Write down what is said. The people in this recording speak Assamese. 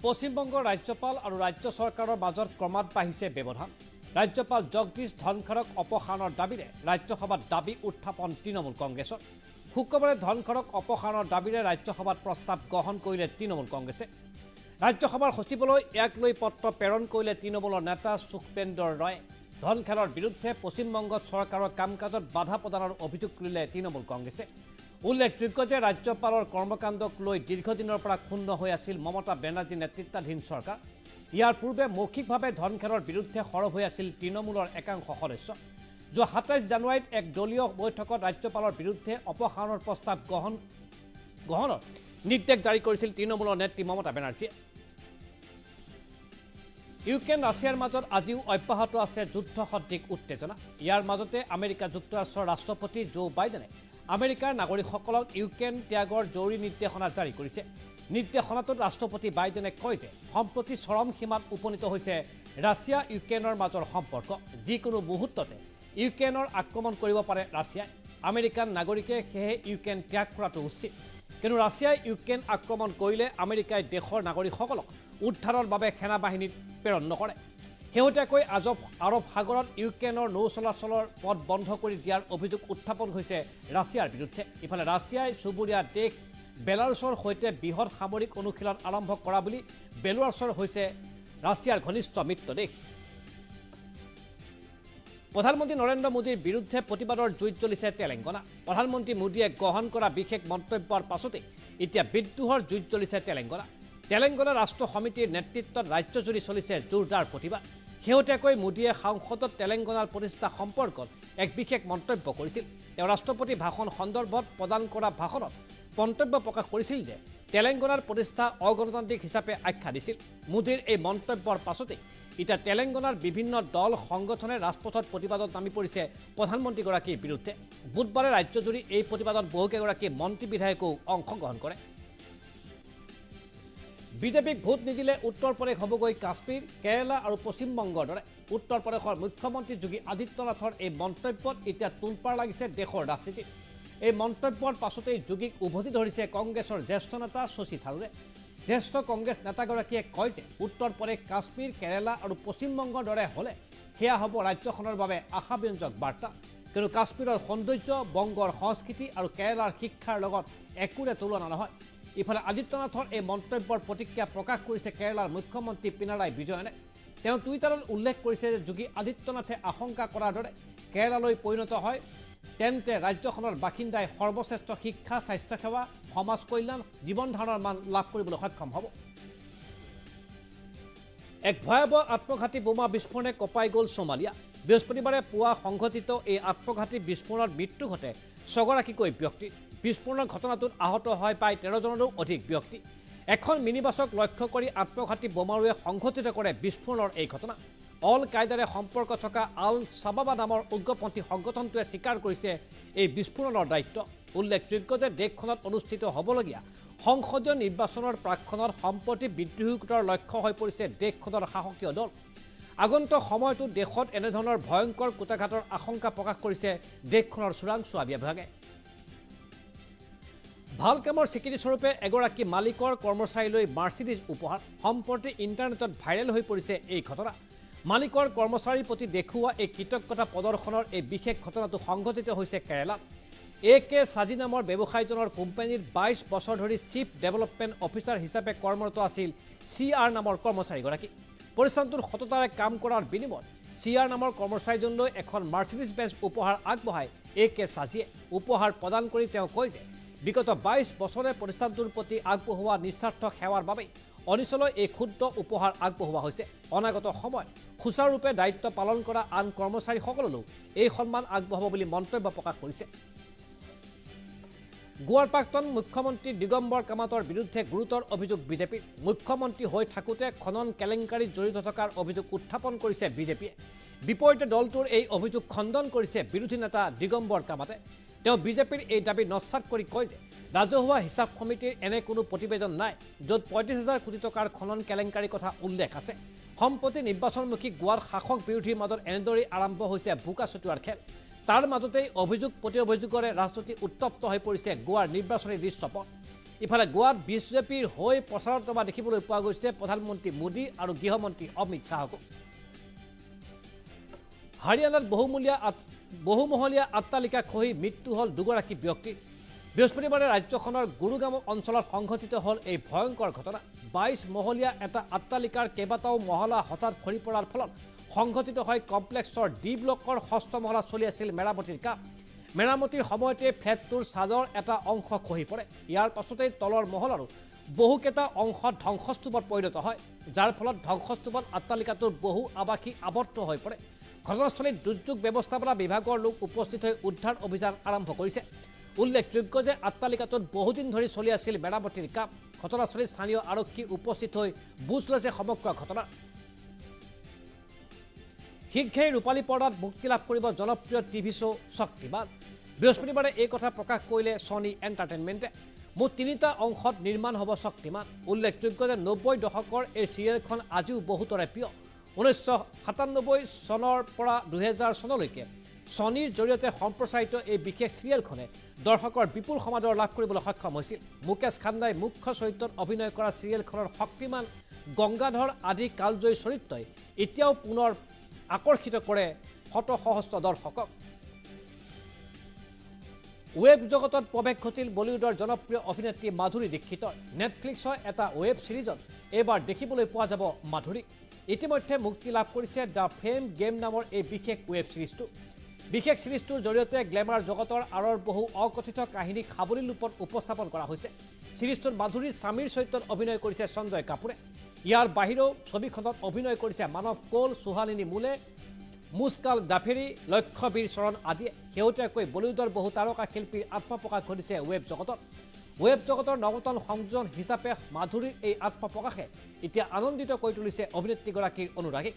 পশ্চিমবংগৰ ৰাজ্যপাল আৰু ৰাজ্য চৰকাৰৰ মাজত ক্ৰমাৎ বাঢ়িছে ব্যৱধান। ৰাজ্যপাল জগদীশ ধনখড়ক অপসাৰণৰ দাবীৰে ৰাজ্যসভাত দাবী উত্থাপন তৃণমূল কংগ্ৰেছৰ। শুক্ৰবাৰে ধনখড়ক অপসাৰণৰ দাবীৰে ৰাজ্যসভাত প্ৰস্তাৱ গ্ৰহণ কৰিলে তৃণমূল কংগ্ৰেছে। ৰাজ্যসভাৰ সচিবলৈ ইয়াক লৈ পত্ৰ প্ৰেৰণ কৰিলে তৃণমূলৰ নেতা সুখবেন্দৰ ৰয়ে। ধনখড়ৰ বিৰুদ্ধে পশ্চিমবংগত চৰকাৰৰ কাম কাজত বাধা প্ৰদানৰ অভিযোগ তুলিলে তৃণমূল কংগ্ৰেছে। উল্লেখযোগ্য যে ৰাজ্যপালৰ কৰ্মকাণ্ডক লৈ দীৰ্ঘদিনৰ পৰা ক্ষুণ্ণ হৈ আছিল মমতা বেনাৰ্জী নেতৃত্বাধীন চৰকাৰ। ইয়াৰ পূৰ্বে মৌখিকভাৱে ধনখড়ৰ বিৰুদ্ধে সৰব হৈ আছিল তৃণমূলৰ একাংশ সদস্য। যোৱা ২৭ জানুৱাৰীত এক দলীয় বৈঠকত ৰাজ্যপালৰ বিৰুদ্ধে অপসাৰণৰ প্ৰস্তাৱ গ্ৰহণৰ নিৰ্দেশ জাৰি কৰিছিল তৃণমূলৰ নেত্ৰী মমতা বেনাৰ্জীয়ে। ইউক্ৰেইন ৰাছিয়াৰ মাজত আজিও অব্যাহত আছে যুদ্ধ সদৃশ উত্তেজনা। ইয়াৰ মাজতে আমেৰিকা যুক্তৰাষ্ট্ৰৰ ৰাষ্ট্ৰপতি জো বাইডেনে আমেৰিকাৰ নাগৰিকসকলক ইউক্ৰেইন ত্যাগৰ জৰুৰী নিৰ্দেশনা জাৰি কৰিছে। নিৰ্দেশনাটোত ৰাষ্ট্ৰপতি বাইডেনে কয় যে সম্প্ৰতি চৰম সীমাত উপনীত হৈছে ৰাছিয়া ইউক্ৰেইনৰ মাজৰ সম্পৰ্ক। যিকোনো মুহূৰ্ততে ইউক্ৰেইনৰ আক্ৰমণ কৰিব পাৰে ৰাছিয়াই। আমেৰিকান নাগৰিকে সেয়েহে ইউক্ৰেইন ত্যাগ কৰাটো উচিত। কিন্তু ৰাছিয়াই ইউক্ৰেইন আক্ৰমণ কৰিলে আমেৰিকাই দেশৰ নাগৰিকসকলক উদ্ধাৰৰ বাবে সেনাবাহিনীত প্ৰেৰণ নকৰে। শেহতীয়াকৈ আৰৱ সাগৰত ইউক্ৰেইনৰ নৌ চলাচলৰ পথ বন্ধ কৰি দিয়াৰ অভিযোগ উত্থাপন হৈছে ৰাছিয়াৰ বিৰুদ্ধে। ইফালে ৰাছিয়াই চুবুৰীয়া দেশ বেলাৰুছৰ সৈতে বৃহৎ সামৰিক অনুশীলন আৰম্ভ কৰা বুলি বেলাৰুছৰ হৈছে ৰাছিয়াৰ ঘনিষ্ঠ মিত্ৰ দেশ। প্ৰধানমন্ত্ৰী নৰেন্দ্ৰ মোদীৰ বিৰুদ্ধে প্ৰতিবাদৰ জুইত জ্বলিছে তেলেংগানা। প্ৰধানমন্ত্ৰী মোদীয়ে গ্ৰহণ কৰা বিশেষ মন্তব্যৰ পাছতে এতিয়া বিদ্ৰোহৰ জুইত জ্বলিছে তেলেংগানা। তেলেংগানা ৰাষ্ট্ৰ সমিতিৰ নেতৃত্বত ৰাজ্যজুৰি চলিছে জোৰদাৰ প্ৰতিবাদ। শেহতীয়াকৈ মোদীয়ে সাংসদত তেলেংগানাৰ প্ৰতিষ্ঠা সম্পৰ্কত এক বিশেষ মন্তব্য কৰিছিল। তেওঁ ৰাষ্ট্ৰপতি ভাষণ সন্দৰ্ভত প্ৰদান কৰা ভাষণত মন্তব্য প্ৰকাশ কৰিছিল যে তেলেংগানাৰ প্ৰতিষ্ঠা অগণতান্ত্ৰিক হিচাপে আখ্যা দিছিল। মোদীৰ এই মন্তব্যৰ পাছতে এতিয়া তেলেংগানাৰ বিভিন্ন দল সংগঠনে ৰাজপথত প্ৰতিবাদত নামি পৰিছে প্ৰধানমন্ত্ৰীগৰাকীৰ বিৰুদ্ধে। বুধবাৰে ৰাজ্যজুৰি এই প্ৰতিবাদত বহুকেইগৰাকী মন্ত্ৰী বিধায়কেও অংশগ্ৰহণ কৰে। বিজেপিক ভোট নিদিলে উত্তৰ প্ৰদেশ হ'বগৈ কাশ্মীৰ, কেৰালা আৰু পশ্চিমবংগৰ দৰে। উত্তৰ প্ৰদেশৰ মুখ্যমন্ত্ৰী যোগী আদিত্যনাথৰ এই মন্তব্যত এতিয়া তোলপাৰ লাগিছে দেশৰ ৰাজনীতিত। এই মন্তব্যৰ পাছতেই যোগীক উভতি ধৰিছে কংগ্ৰেছৰ জ্যেষ্ঠ নেতা শশী থাৰুৰে। জ্যেষ্ঠ কংগ্ৰেছ নেতাগৰাকীয়ে কয় যে উত্তৰ প্ৰদেশ, কাশ্মীৰ, কেৰালা আৰু পশ্চিমবংগৰ দৰে হ'লে সেয়া হ'ব ৰাজ্যখনৰ বাবে আশাব্যঞ্জক বাৰ্তা। কিন্তু কাশ্মীৰৰ সৌন্দৰ্য, বংগৰ সংস্কৃতি আৰু কেৰালাৰ শিক্ষাৰ লগত একোৰে তুলনা নহয়। ইফালে আদিত্যনাথৰ এই মন্তব্যৰ প্ৰতিক্ৰিয়া প্ৰকাশ কৰিছে কেৰালাৰ মুখ্যমন্ত্ৰী পিনাৰায় বিজয়নে। তেওঁ টুইটাৰত উল্লেখ কৰিছে যে যোগী আদিত্যনাথে আশংকা কৰাৰ দৰে কেৰালালৈ পৰিণত হয় তেন্তে ৰাজ্যখনৰ বাসিন্দাই সৰ্বশ্ৰেষ্ঠ শিক্ষা, স্বাস্থ্যসেৱা, সমাজ কল্যাণ, জীৱন ধাৰণৰ মান লাভ কৰিবলৈ সক্ষম হ'ব। এক ভয়াৱহ আত্মঘাতী বোমা বিস্ফোৰণে কঁপাই গ'ল সোমালিয়া। বৃহস্পতিবাৰে পুৱা সংঘটিত এই আত্মঘাতী বিস্ফোৰণত মৃত্যু ঘটে ৬গৰাকীকৈ ব্যক্তিৰ। বিস্ফোৰণৰ ঘটনাটোত আহত হয় প্ৰায় ১৩জনৰো অধিক ব্যক্তি। এখন মিনিবাছক লক্ষ্য কৰি আত্মঘাতী বোমাৰুৱে সংঘটিত কৰে বিস্ফোৰণৰ এই ঘটনা। অল কায়দাৰে সম্পৰ্ক থকা আল শাবাবা নামৰ উগ্ৰপন্থী সংগঠনটোৱে স্বীকাৰ কৰিছে এই বিস্ফোৰণৰ দায়িত্ব। উল্লেখযোগ্য যে দেশখনত অনুষ্ঠিত হ'বলগীয়া সংসদীয় নিৰ্বাচনৰ প্ৰাক্ষণত সম্প্ৰতি বিদ্ৰোহী গোটৰ লক্ষ্য হৈ পৰিছে দেশখনৰ শাসকীয় দল। আগন্তুক সময়তো দেশত এনেধৰণৰ ভয়ংকৰ কূটাঘাতৰ আশংকা প্ৰকাশ কৰিছে দেশখনৰ চোৰাংচোৱা বিভাগে। ভাল কামৰ স্বীকৃতিস্বৰূপে এগৰাকী মালিকৰ কৰ্মচাৰীলৈ মাৰ্চিডিজ উপহাৰ। সম্প্ৰতি ইণ্টাৰনেটত ভাইৰেল হৈ পৰিছে এই ঘটনা। মালিকৰ কৰ্মচাৰীৰ প্ৰতি দেখুওৱা এই কৃতজ্ঞতা প্ৰদৰ্শনৰ এই বিশেষ ঘটনাটো সংঘটিত হৈছে কেৰালাত। AK সাজি নামৰ ব্যৱসায়ীজনৰ কোম্পানীৰ ২২ বছৰ ধৰি চিফ ডেভেলপমেণ্ট অফিচাৰ হিচাপে কৰ্মৰত আছিল CR নামৰ কৰ্মচাৰীগৰাকী। প্ৰতিষ্ঠানটোৰ সততাৰে কাম কৰাৰ বিনিময়ত CR নামৰ কৰ্মচাৰীজনলৈ এখন মাৰ্চিডিজ বেঞ্চ উপহাৰ আগবঢ়ায় AK সাজিয়ে। উপহাৰ প্ৰদান কৰি তেওঁ কয় যে বিগত ২২ বছৰে প্ৰতিষ্ঠানটোৰ প্ৰতি আগবঢ়োৱা নিস্বাৰ্থ সেৱাৰ বাবেই অনিছলৈ এই ক্ষুদ্ৰ উপহাৰ আগবঢ়োৱা হৈছে। অনাগত সময়ত সুচাৰুৰূপে দায়িত্ব পালন কৰা আন কৰ্মচাৰীসকললৈও এই সন্মান আগবঢ়াব বুলি মন্তব্য প্ৰকাশ কৰিছে। গোৱাৰ প্ৰাক্তন মুখ্যমন্ত্ৰী দিগম্বৰ কামাতৰ বিৰুদ্ধে গুৰুতৰ অভিযোগ বিজেপিৰ। মুখ্যমন্ত্ৰী হৈ থাকোঁতে খনন কেলেংকাৰীত জড়িত থকাৰ অভিযোগ উত্থাপন কৰিছে বিজেপিয়ে। বিপৰীতে দলটোৰ এই অভিযোগ খণ্ডন কৰিছে বিৰোধী নেতা দিগম্বৰ কামাতে। তেওঁ বিজেপিৰ এই দাবী নস্যাৎ কৰি কয় যে ৰাজহুৱা হিচাপ সমিতিৰ এনে কোনো প্ৰতিবেদন নাই য'ত ৩৫,০০০ কোটি টকাৰ খনন কেলেংকাৰীৰ কথা উল্লেখ আছে। সম্প্ৰতি নিৰ্বাচনমুখী গোৱাৰ শাসক বিৰোধীৰ মাজত এনেদৰেই আৰম্ভ হৈছে বোকা ছটিওৱাৰ খেল। তাৰ মাজতেই অভিযোগ প্ৰতি অভিযোগৰে ৰাজনীতি উত্তপ্ত হৈ পৰিছে গোৱাৰ নিৰ্বাচনী দৃশ্যপট। ইফালে গোৱাত বিজেপিৰ হৈ প্ৰচাৰত নমা দেখিবলৈ পোৱা গৈছে প্ৰধানমন্ত্ৰী মোদী আৰু গৃহমন্ত্ৰী অমিত শ্বাহকো। হাৰিয়ানাত বহুমহলীয়া অট্টালিকা খহি মৃত্যু হ'ল দুগৰাকী ব্যক্তিৰ। বৃহস্পতিবাৰে ৰাজ্যখনৰ গুৰুগ্ৰাম অঞ্চলত সংঘটিত হ'ল এই ভয়ংকৰ ঘটনা। 22 মহলীয়া এটা অট্টালিকাৰ কেইবাটাও মহলা হঠাৎ খৰি পৰাৰ ফলত সংঘটিত হয় কমপ্লেক্সৰ ডি ব্লকৰ 6ষ্ঠ মহলাত চলি আছিল মেৰামতিৰ কাম। মেৰামতিৰ সময়তে ফ্লেটটোৰ ছাদৰ এটা অংশ খহি পৰে। ইয়াৰ পাছতেই তলৰ মহলাৰো বহুকেইটা অংশ ধ্বংসস্তূপত পৰিণত হয়, যাৰ ফলত ধ্বংসস্তূপত অট্টালিকাটোৰ বহু আৱাসী আবদ্ধ হৈ পৰে। ঘটনাস্থলীত দুৰ্যোগ ব্যৱস্থাপনা বিভাগৰ লোক উপস্থিত হৈ উদ্ধাৰ অভিযান আৰম্ভ কৰিছে। উল্লেখযোগ্য যে অট্টালিকাটোত বহুদিন ধৰি চলি আছিল মেৰামতিৰ কাম। ঘটনাস্থলীত স্থানীয় আৰক্ষী উপস্থিত হৈ বুজ লৈছে সমগ্ৰ ঘটনা। শীঘ্ৰেই ৰূপালী পৰ্দাত মুক্তি লাভ কৰিব জনপ্ৰিয় টিভি শ্ব' শক্তিমান। বৃহস্পতিবাৰে এই কথা প্ৰকাশ কৰিলে ছনী এণ্টাৰটেইনমেণ্টে। মুঠ 3টা অংশত নিৰ্মাণ হ'ব শক্তিমান। উল্লেখযোগ্য যে 90 দশকৰ এই চিৰিয়েলখন আজিও বহুতৰে প্ৰিয়। 1997 চনৰ পৰা 2000 চনলৈকে ছনীৰ জৰিয়তে সম্প্ৰচাৰিত এই বিশেষ চিৰিয়েলখনে দৰ্শকৰ বিপুল সমাদৰ লাভ কৰিবলৈ সক্ষম হৈছিল। মুকেশ খান্নাই মুখ্য চৰিত্ৰত অভিনয় কৰা চিৰিয়েলখনৰ শক্তিমান, গংগাধৰ আদি কালজয়ী চৰিত্ৰই এতিয়াও পুনৰ আকৰ্ষিত কৰে শতসহস্ৰ দৰ্শকক। ৱেব জগতত প্ৰৱেশ ঘটিল বলিউডৰ জনপ্ৰিয় অভিনেত্ৰী মাধুৰী দীক্ষিতৰ। নেটফ্লিক্সৰ এটা ৱেব ছিৰিজত এইবাৰ দেখিবলৈ পোৱা যাব মাধুৰীক। ইতিমধ্যে মুক্তি লাভ কৰিছে দ্য ফেম গেম নামৰ এই বিশেষ ৱেব ছিৰিজটো। বিশেষ ছিৰিজটোৰ জৰিয়তে গ্লেমাৰ জগতৰ আঁৰৰ বহু অকথিত কাহিনীক সাৱলীল ৰূপত উপস্থাপন কৰা হৈছে। ছিৰিজটোত মাধুৰীৰ স্বামীৰ চৰিত্ৰত অভিনয় কৰিছে সঞ্জয় কাপুৰে। ইয়াৰ বাহিৰেও ছবিখনত অভিনয় কৰিছে মানৱ কৌল, সুহানিনী মুলে, মুস্কাল জাফেৰী, লক্ষ্যবীৰ চৰণ আদিয়ে। শেহতীয়াকৈ বলিউডৰ বহু তাৰকা শিল্পীৰ আত্মপ্ৰকাশ ঘটিছে ৱেব জগতত। ৱেব জগতৰ নৱতন সংযোজন হিচাপে মাধুৰীৰ এই আত্মপ্ৰকাশে এতিয়া আনন্দিত কৰি তুলিছে অভিনেত্ৰীগৰাকীৰ অনুৰাগীক।